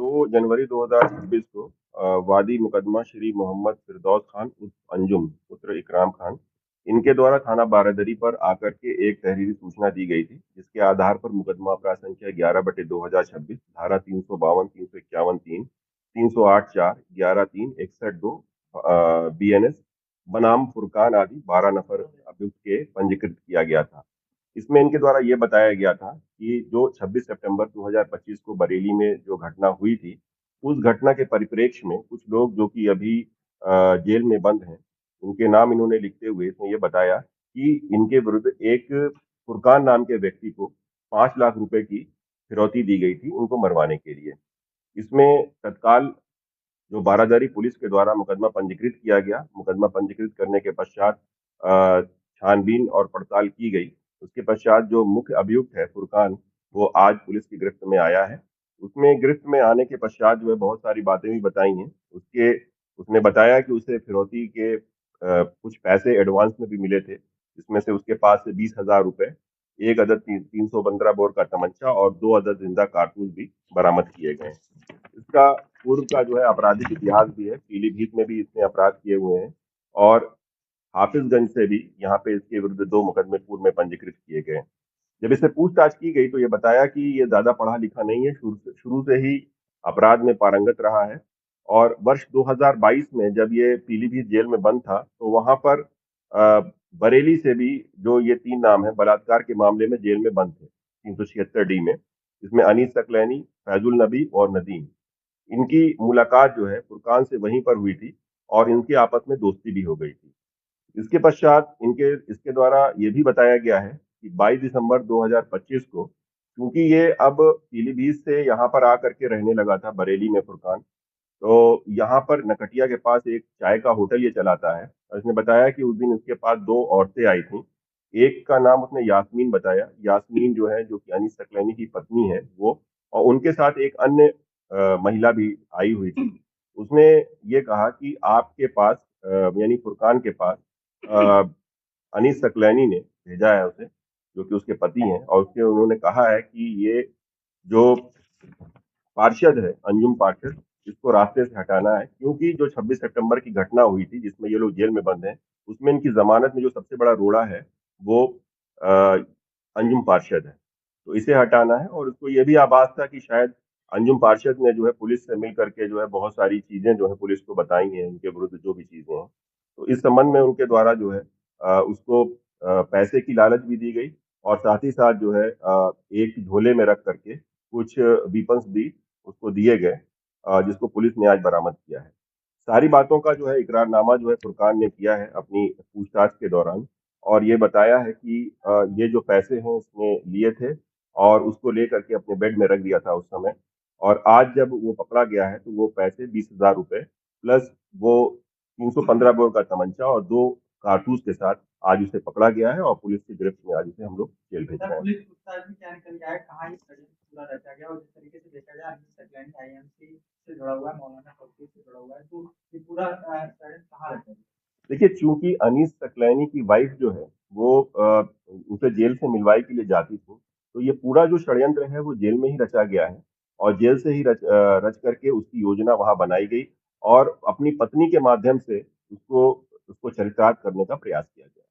2 जनवरी 2026 को वादी मुकदमा श्री मोहम्मद फिरदौस खान उर्फ अंजुम पुत्र इकराम खान इनके द्वारा थाना बारादरी पर आकर के एक तहरीरी सूचना दी गई थी, जिसके आधार पर मुकदमा अपराध संख्या 11/2026 धारा 352, 351 3, 308 4, 11 3, 61 2 BNS बनाम फुरकान आदि 12 नफर अभियुक्त के पंजीकृत किया गया था। इसमें इनके द्वारा ये बताया गया था कि जो 26 सितंबर 2025 को बरेली में जो घटना हुई थी, उस घटना के परिप्रेक्ष्य में कुछ लोग जो कि अभी जेल में बंद हैं, उनके नाम इन्होंने लिखते हुए इसमें ये बताया कि इनके विरुद्ध एक फुरकान नाम के व्यक्ति को 5 लाख रुपए की फिरौती दी गई थी उनको मरवाने के लिए। इसमें तत्काल जो बारादरी पुलिस के द्वारा मुकदमा पंजीकृत किया गया। मुकदमा पंजीकृत करने के पश्चात छानबीन और पड़ताल की गई। उसके पश्चात जो मुख्य अभियुक्त है फुरकान, वो आज पुलिस की गिरफ्त में आया है। उसमें गिरफ्त में आने के पश्चात जो है बहुत सारी बातें भी बताई हैं। उसने बताया कि उसे फिरौती के कुछ पैसे एडवांस में भी मिले थे, जिसमें से उसके पास से 20,000 रुपए, एक अदद 315 बोर का तमंचा और 2 अदद जिंदा कारतूस भी बरामद किए गए। इसका पूर्व का जो है आपराधिक इतिहास भी है। पीलीभीत में भी इसने अपराध किए हुए हैं और हाफिजगंज से भी यहाँ पे इसके विरुद्ध 2 मुकदमे पूर्व में पंजीकृत किए गए। जब इससे पूछताछ की गई तो ये बताया कि ये ज्यादा पढ़ा लिखा नहीं है, शुरू से ही अपराध में पारंगत रहा है। और वर्ष 2022 में जब ये पीलीभीत जेल में बंद था तो वहां पर बरेली से भी जो ये 3 नाम है बलात्कार के मामले में जेल में बंद थे 376D में, इसमें अनीस सकलैनी, फैजुल नबी और नदीम। इनकी मुलाकात जो है फुरकान से वहीं पर हुई थी और इनकी आपस में दोस्ती भी हो गई थी। इसके पश्चात इसके द्वारा ये भी बताया गया है कि 22 दिसंबर 2025 को, क्योंकि ये अब पीलीभीत से यहाँ पर आकर के रहने लगा था बरेली में फुरकान, तो यहाँ पर नकटिया के पास एक चाय का होटल ये चलाता है। और इसने बताया कि उस दिन इसके पास 2 औरतें आई थीं। एक का नाम उसने यास्मीन बताया। यास्मीन जो है, जो कि अनीस सकलैनी की पत्नी है वो, और उनके साथ एक अन्य महिला भी आई हुई थी। उसने ये कहा कि आपके पास यानी फुरकान के पास अ, अनीस सकलैनी ने भेजा है उसे, जो कि उसके पति हैं, और उसके उन्होंने कहा है कि ये जो पार्षद है, अंजुम पार्षद, इसको रास्ते से हटाना है, क्योंकि जो 26 सितंबर की घटना हुई थी जिसमें ये लोग जेल में बंद हैं, उसमें इनकी जमानत में जो सबसे बड़ा रोड़ा है वो अंजुम पार्षद है। तो इसे हटाना है और उसको ये भी आभास था कि शायद अंजुम पार्षद ने जो है पुलिस से मिल करके जो है बहुत सारी चीजें जो है पुलिस को बताई हैं, उनके विरुद्ध जो भी चीजें हैं। तो इस संबंध में उनके द्वारा जो है उसको पैसे की लालच भी दी गई और साथ ही साथ जो है एक झोले में रख करके कुछ वीपन्स भी उसको दिए गए, जिसको पुलिस ने आज बरामद किया है। सारी बातों का जो है इकरारनामा जो है फुरकान ने किया है अपनी पूछताछ के दौरान, और ये बताया है कि ये जो पैसे हैं इसने लिए थे और उसको लेकर के अपने बेड में रख दिया था उस समय। और आज जब वो पकड़ा गया है तो वो पैसे 20,000 रुपए प्लस वो 315 बोर का तमंचा और 2 कारतूस के साथ आज उसे पकड़ा गया है और पुलिस की गिरफ्त में आज उसे हम लोग जेल भेज रहे हैं। पुलिस पूछताछ में क्या निकल के आया, कहाँ ये षड्यंत्र पूरा रचा गया, और जिस तरीके से देखा जाए अरविंद सकलैनी आईएमसी से जुड़ा हुआ है, मौलाना फकीर से जुड़ा हुआ है, तो ये पूरा षड्यंत्र कहाँ रचा गया? देखिए, चूंकि अनीस सकलैनी की वाइफ जो है वो उसे जेल से मिलवाई के लिए जाती थी, तो ये पूरा जो षड्यंत्र है वो जेल में ही रचा गया है और जेल से ही रच करके उसकी योजना वहां बनाई गई और अपनी पत्नी के माध्यम से उसको उसको चरितार्थ करने का प्रयास किया गया।